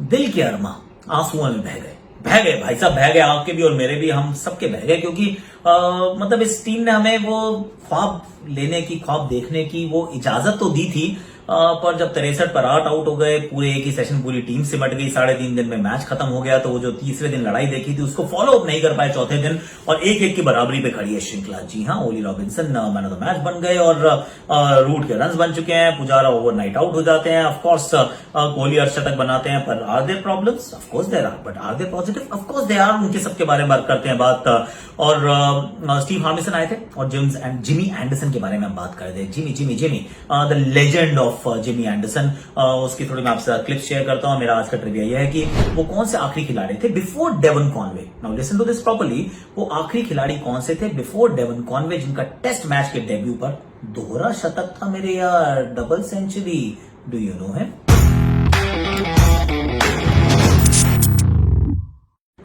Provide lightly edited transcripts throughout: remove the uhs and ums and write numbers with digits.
दिल के अरमा आंसुओं में बह गए भाई साहब, बह गए आपके भी और मेरे भी, हम सबके बह गए क्योंकि मतलब इस टीम ने हमें वो ख्वाब लेने की, ख्वाब देखने की वो इजाजत तो दी थी, पर जब 63 पर 8 आउट हो गए, पूरे एक ही सेशन पूरी टीम सिमट गई, 3.5 दिन में मैच खत्म हो गया, तो वो जो तीसरे दिन लड़ाई देखी थी उसको फॉलो अप नहीं कर पाए चौथे दिन, और 1-1 की बराबरी पे खड़ी है श्रृंखला। जी हाँ, Ollie Robinson man of the match बन गए और रूट के रन्स बन चुके हैं, पुजारा ओवरनाइट आउट हो जाते हैं, ऑफकोर्स कोहली अर्शतक बनाते हैं, पर are there problems? Of course there are, but are there positive? Of course they are. उनके सबके बारे में बात करते हैं बात, और स्टीव हार्मिसन आए थे और जिमी एंडरसन के बारे में हम बात कर रहे थे। Jimmy the legend of Jimmy Anderson, उसकी थोड़ी मैं आपसे क्लिप्स शेयर करता हूं। मेरा आज का ट्रिविया यह है कि वो कौन से आखिरी खिलाड़ी थे before Devon Conway. Now listen to this properly, वो आखिरी खिलाड़ी कौन से थे बिफोर डेवन कॉनवे जिनका टेस्ट मैच के डेब्यू पर दोहरा शतक था मेरे यार, double century. Do you know him?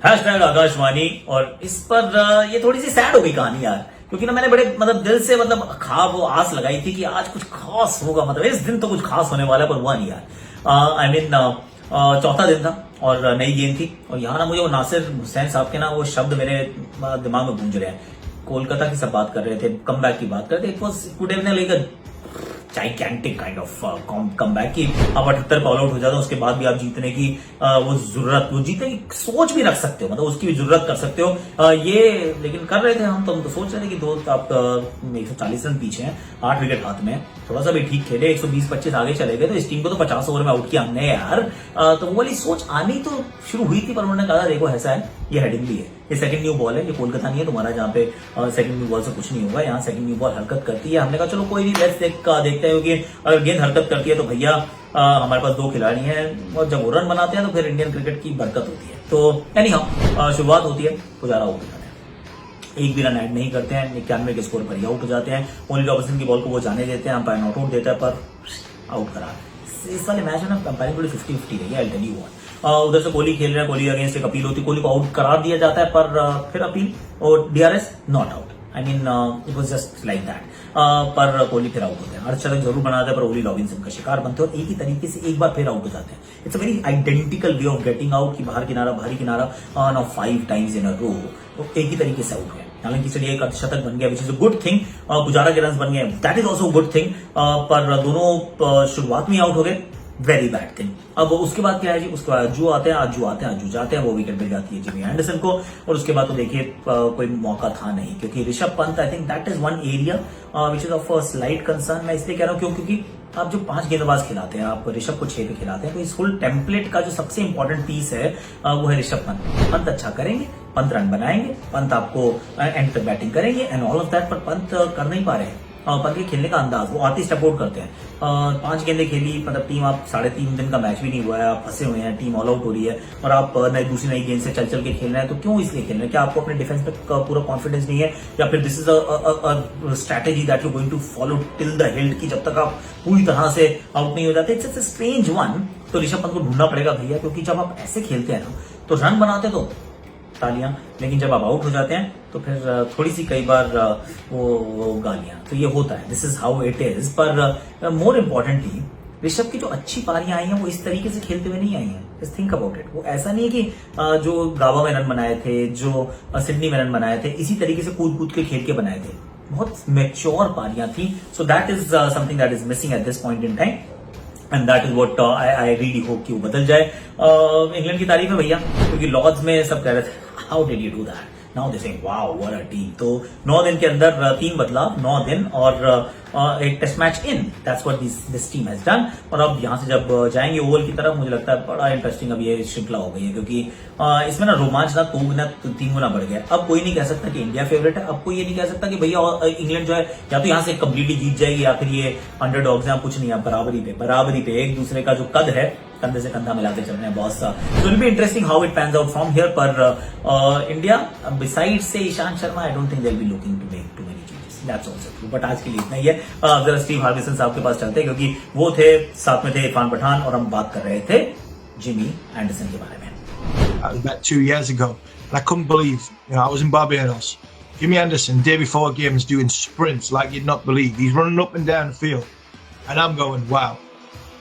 Hashtag Akashvani. और इस पर ये थोड़ी सी सैड हो गई कहानी यार, क्योंकि ना मैंने बड़े मतलब दिल से मतलब ख्वाब वो आस लगाई थी कि आज कुछ खास होगा, मतलब इस दिन तो कुछ खास होने वाला है, पर हुआ नहीं यार। आई मीन चौथा दिन था और नई गेंद थी, और यहाँ ना मुझे वो नासिर हुसैन साहब के ना वो शब्द मेरे दिमाग में गूंज रहे हैं। कोलकाता की सब बात कर रहे थे, कमबैक की बात कर रहे थे। It was could have like a gigantic kind of comeback की आप 78 ऑल आउट हो जाता, उसके बाद भी आप जीतने की वो जरूरत, वो जीतने की सोच भी रख सकते हो, मतलब उसकी भी जरूरत कर सकते हो ये, लेकिन कर रहे थे हम तो सोच रहे थे कि दोस्त आप 140 रन पीछे हैं, 8 विकेट हाथ में, थोड़ा सा भी ठीक खेले, 120-25 आगे चले गए, तो इस टीम को तो 50 ओवर में आउट किया हमने यार। तो वो वाली सोच आनी तो शुरू हुई थी, पर उन्होंने कहा देखो ऐसा है, ये हेडिंग भी है, ये सेकंड न्यू बॉल है, ये कोलकाता नहीं है तुम्हारा जहाँ पे सेकंड न्यू बॉल से कुछ नहीं होगा, यहाँ सेकंड न्यू बॉल हरकत करती है। हमने कहा चलो कोई नहीं, लेट्स देखते हैं कि अगर गेंद हरकत करती है तो भैया हमारे पास 2 खिलाड़ी हैं, और जब वो रन बनाते हैं तो फिर इंडियन क्रिकेट की बरकत होती है। तो यानी हाँ, शुरुआत होती है, पुजारा आउट हो जाते हैं, एक भी रन ऐड नहीं करते हैं, 91 के स्कोर पर ही आउट हो जाते हैं। ओली रॉबिन्सन की बॉल को वो जाने देते हैं, अंपायर नॉट आउट देता है, पर आउट करा। इस वाले मैच में ना कंपेरिटिवली 50-50 रही है, आई टेल यू व्हाट। उधर से कोहली खेल रहा है, कोहली अगेंस्ट एक अपील होती है, कोहली को आउट करार दिया जाता है, पर फिर अपील और DRS not out. I mean it was just like that, पर कोहली फिर आउट होते हैं, अर्धशतक जरूर बनाते हैं, पर ओली रॉबिन्सन का शिकार बनते हैं और एक ही तरीके से एक बार फिर आउट हो जाते हैं। It's a very identical way of getting out, कि बाहर किनारा भारी किनारा नाउ 5 टाइम्स इन अ रो, तो एक ही तरीके से आउट हुए। हालांकि चलिए एक अर्धशतक बन गया, which is a good thing, Pujara के रन बन गए, that is also good thing, पर दोनों शुरुआत में आउट हो गए, वेरी बैड थिंग। अब उसके बाद क्या है जी, उसके बाद अज्जू आते हैं, अज्जू जाते हैं, वो विकेट मिल जाती है जिमी एंडरसन को, और उसके बाद तो देखिए कोई मौका था नहीं, क्योंकि Rishabh Pant, I think that is one area which is of slight concern. मैं इसलिए कह रहा हूँ क्योंकि आप जो 5 गेंदबाज खिलाते हैं, आप ऋषभ को 6 पे खिलाते हैं, तो इस फुल टेम्पलेट का जो सबसे इंपॉर्टेंट पीस है वो है ऋषभ पंत। पंत अच्छा करेंगे, पंत रन बनाएंगे, पंत आपको एंड तक बैटिंग करेंगे एंड ऑल ऑफ दैट, पर पंत कर नहीं पा रहे हैं। पंत के खेलने का अंदाज, वो आते सपोर्ट करते हैं। 5 गेंदें खेली, मतलब टीम, आप 3.5 दिन का मैच भी नहीं हुआ है, आप फंसे हुए हैं, टीम ऑल आउट हो रही है, और आप दूसरी नई गेंद से चल के खेल रहे हैं, तो क्यों इसलिए खेल रहे हैं? क्या आपको अपने डिफेंस पे पूरा कॉन्फिडेंस नहीं है, या फिर this is a strategy that you going to follow till the hilt, की जब तक आप पूरी तरह से आउट नहीं हो जाते? It's a strange one. तो ऋषभ पंत को ढूंढना पड़ेगा भैया, क्योंकि जब आप ऐसे खेलते हैं ना तो रन बनाते तो तालियां, लेकिन जब आप आउट हो जाते हैं तो फिर थोड़ी सी कई बार वो गालियां, तो ये होता है, this is how it is. पर मोर इम्पोर्टेंटली ऋषभ की जो अच्छी पारियां आई हैं वो इस तरीके से खेलते हुए नहीं आई हैं। जस्ट थिंक अबाउट इट, वो ऐसा नहीं है कि जो गावा में रन बनाए थे, जो सिडनी में रन बनाए थे, इसी तरीके से कूद के खेल के बनाए थे, बहुत मैच्योर पारियां थी। So that is something that is missing at this point in time, and that is what I really hope कि वो बदल जाए। इंग्लैंड की तारीफ है भैया, क्योंकि लॉर्ड्स में सब कह रहे थे how did you do that, now they saying wow what a team. तो 9 दिन के अंदर 3 बदलाव, 9 दिन और एक test match in, that's what this team has done. और अब यहां से जब जाएंगे ओवल की तरफ, मुझे लगता है बड़ा इंटरेस्टिंग अब ये श्रृंखला हो गई है, क्योंकि इसमें ना रोमांच ना 2 गुना 3 गुना बढ़ गया। अब कोई नहीं कह सकता कि इंडिया फेवरेट है, अब कोई ये नहीं कह सकता कि भैया इंग्लैंड जो है या तो यहां से कंप्लीटली जीत जाएगी, या फिर ये अंडरडॉग्स हैं, कुछ नहीं है, बराबरी पे एक दूसरे का जो कद है, कंधे से कंधा मिलाते चल रहे हैं बहुत सा। So will be interesting how it pans out from here. पर इंडिया बिसाइड से Ishant Sharma, I don't think they will be looking to make too many changes, that's also true. But आज के लिए इतना ही है। जरा स्टीव हार्मिसन साहब के पास चलते हैं, क्योंकि वो थे, साथ में थे इरफान पठान, और हम बात कर रहे थे जिमी एंडरसन के बारे में। That was about 2 years ago, and I couldn't believe, I was in Barbados. Jimmy Anderson, day before a game, is doing sprints like you'd not believe. He's running up and down the field, and I'm going, wow.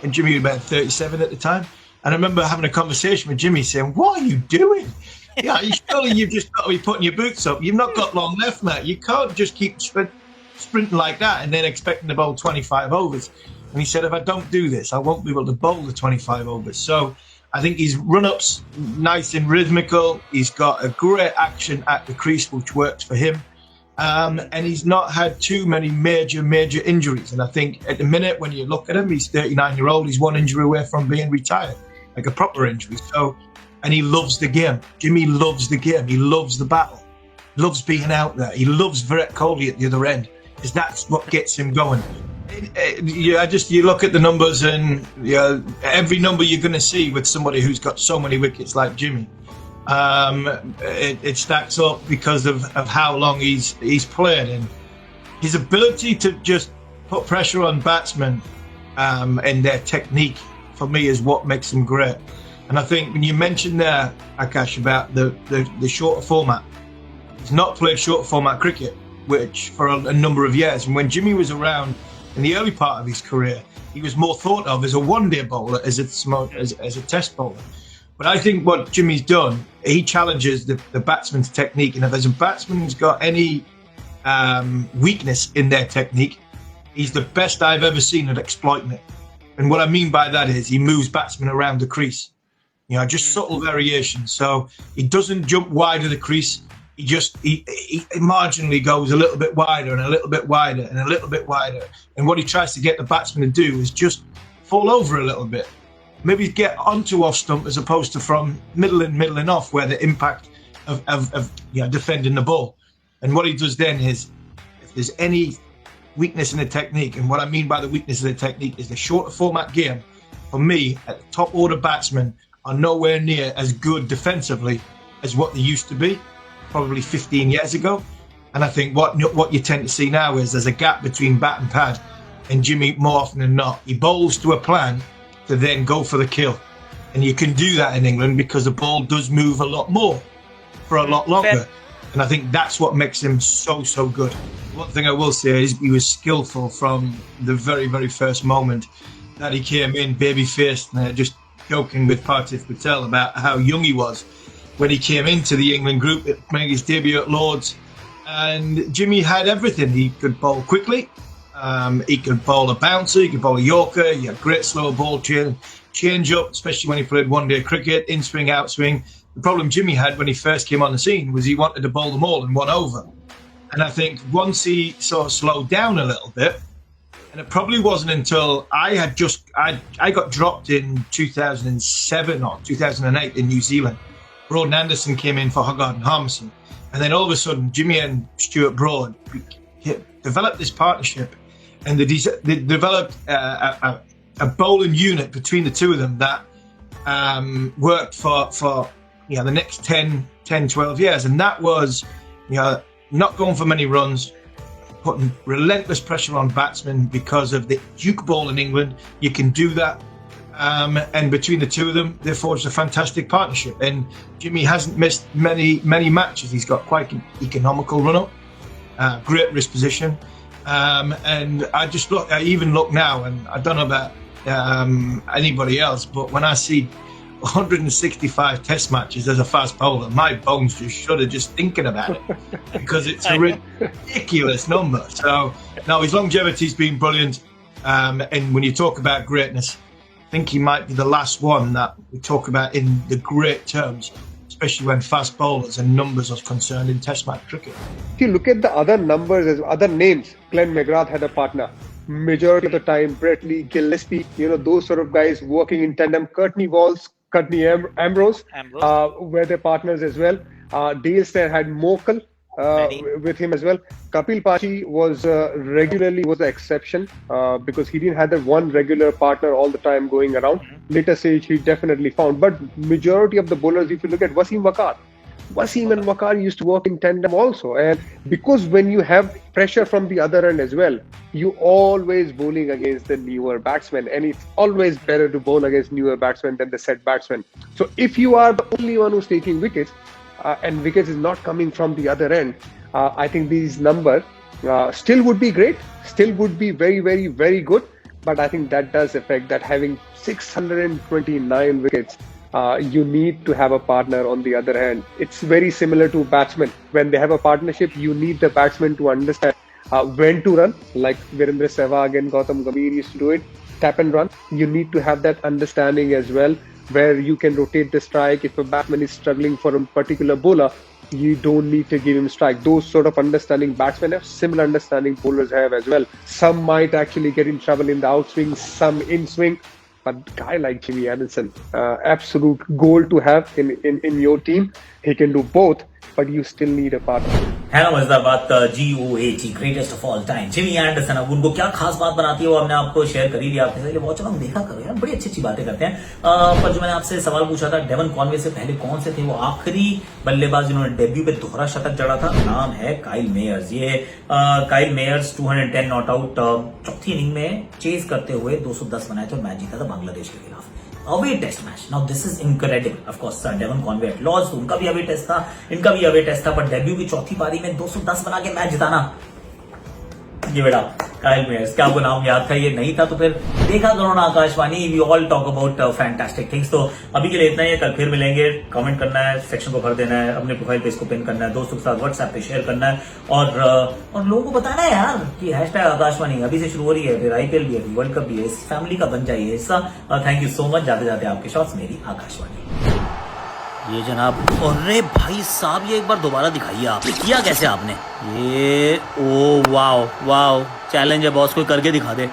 And Jimmy was about 37 at the time, And I remember having a conversation with Jimmy saying, "What are you doing? Yeah, surely you've just got to be putting your boots up. You've not got long left, mate. You can't just keep sprinting like that and then expecting to bowl 25 overs." And he said, "If I don't do this, I won't be able to bowl the 25 overs." So I think his run-ups nice and rhythmical. He's got a great action at the crease, which works for him. And he's not had too many major injuries. And I think at the minute, when you look at him, he's 39-year-old. He's one injury away from being retired, like a proper injury. So, and he loves the game. Jimmy loves the game. He loves the battle. He loves being out there. He loves Virat Kohli at the other end, because that's what gets him going. You look at the numbers, and every number you're going to see with somebody who's got so many wickets like Jimmy, it stacks up because of how long he's played, and his ability to just put pressure on batsmen and their technique, for me, is what makes him great. And I think when you mentioned there, Akash, about the shorter format, he's not played shorter format cricket, which for a number of years. And when Jimmy was around in the early part of his career, he was more thought of as a one-day bowler, as a test bowler. But I think what Jimmy's done, he challenges the batsman's technique. And if there's a batsman who's got any weakness in their technique, he's the best I've ever seen at exploiting it. And what I mean by that is he moves batsmen around the crease. Just subtle variations. So he doesn't jump wide of the crease. He marginally goes a little bit wider and a little bit wider and a little bit wider. And what he tries to get the batsman to do is just fall over a little bit. Maybe get onto off stump as opposed to from middling off, where the impact of defending the ball. And what he does then is, if there's any weakness in the technique, and what I mean by the weakness of the technique is the shorter format game, for me, at the top order batsmen are nowhere near as good defensively as what they used to be, probably 15 years ago. And I think what you tend to see now is there's a gap between bat and pad. And Jimmy, more often than not, he bowls to a plan to then go for the kill. And you can do that in England because the ball does move a lot more for a lot longer. And I think that's what makes him so good. One thing I will say is he was skillful from the very, very first moment that he came in, baby-faced, and just joking with Parthiv Patel about how young he was when he came into the England group, making his debut at Lords. And Jimmy had everything. He could bowl quickly. He could bowl a bouncer, he could bowl a Yorker, he had great slow ball change up, especially when he played one-day cricket, in swing, out swing. The problem Jimmy had when he first came on the scene was he wanted to bowl them all in one over. And I think once he sort of slowed down a little bit, and it probably wasn't until I got dropped in 2007 or 2008 in New Zealand. Broad and Anderson came in for Hogarth and Harmison. And then all of a sudden, Jimmy and Stuart Broad developed this partnership. And they developed a bowling unit between the two of them that worked for the next 10, 12 years. And that was, not going for many runs, putting relentless pressure on batsmen because of the Duke ball in England. You can do that. And between the two of them, they forged a fantastic partnership. And Jimmy hasn't missed many matches. He's got quite an economical run-up, great wrist position. And I even look now, and I don't know about anybody else, but when I see 165 test matches as a fast bowler, my bones just shudder just thinking about it because it's a ridiculous number. So, no, his longevity's been brilliant. And when you talk about greatness, I think he might be the last one that we talk about in the great terms, especially when fast bowlers and numbers are concerned in test match cricket. If you look at the other numbers, other names, Glenn McGrath had a partner. Majority of the time, Brett Lee, Gillespie, those sort of guys working in tandem. Courtney Walsh, Courtney Ambrose. Were their partners as well. Dale Steyn had Mokel with him as well. Kapil Pachi was regularly the exception because he didn't have that one regular partner all the time going around. Later stage, he definitely found. But majority of the bowlers, if you look at Wasim and Waqar used to work in tandem also. And because when you have pressure from the other end as well, you always bowling against the newer batsmen. And it's always better to bowl against newer batsmen than the set batsmen. So if you are the only one who's taking wickets, and wickets is not coming from the other end, I think these numbers still would be great, still would be very, very, very good. but I think that does affect that having 629 wickets. You need to have a partner on the other hand. It's very similar to batsmen. When they have a partnership, you need the batsman to understand when to run, like Virendra Sehwag and Gautam Gambhir used to do it, tap and run. You need to have that understanding as well, where you can rotate the strike. If a batsman is struggling for a particular bowler, you don't need to give him strike. Those sort of understanding batsmen have, similar understanding bowlers have as well. Some might actually get in trouble in the outswing, some in swing. But a guy like Jimmy Anderson, absolute goal to have in your team. He can do both, but you still need a partner. है ना मजेदार बात। GOAT, greatest of all time, Jimmy Anderson. अब उनको क्या खास बात बनाती है वो हमने आपको शेयर कर ही दिया। आपने ये वॉच अलॉन्ग देखा करो यार, बड़ी अच्छी अच्छी बातें करते हैं। पर जो मैंने आपसे सवाल पूछा था डेवन कॉनवे से पहले कौन से थे वो आखिरी बल्लेबाज जिन्होंने डेब्यू पे दोहरा शतक जड़ा था, नाम है काइल मेयर्स। ये काइल मेयर्स 210 नॉट आउट चौथी इनिंग में चेज करते हुए 210 बनाए थे और मैच जीता था बांग्लादेश के खिलाफ। Away test match. Now this is incredible. Of course Devon Conway at Lord's, उनका भी अवे टेस्ट था, इनका भी अवे टेस्ट था, पर डेब्यू की चौथी पारी में 210 बना के मैच जिताना, ये बेटा काइल मेयर्स। क्या आपको नाम याद था? ये नहीं था तो फिर देखा करो ना Akashvani. We all talk about fantastic things. तो अभी के लिए इतना ही है, कल फिर मिलेंगे। कमेंट करना है, सेक्शन को भर देना है, अपने प्रोफाइल पे इसको पिन करना है, दोस्तों के साथ व्हाट्सएप पे शेयर करना है और लोगों को बताना है यार कि हैशटैग आकाशवाणी अभी से शुरू हो रही है, फिर IPL भी है, वर्ल्ड कप भी है, इस फैमिली का बन जाइए हिस्सा। Thank you so much. जाते जाते आपके शॉट्स मेरी आकाशवाणी। ये जनाब, अरे भाई साहब ये एक बार दोबारा दिखाइए। आप किया कैसे आपने ये? ओ वाओ वाओ, चैलेंज है बॉस, कोई करके दिखा दे।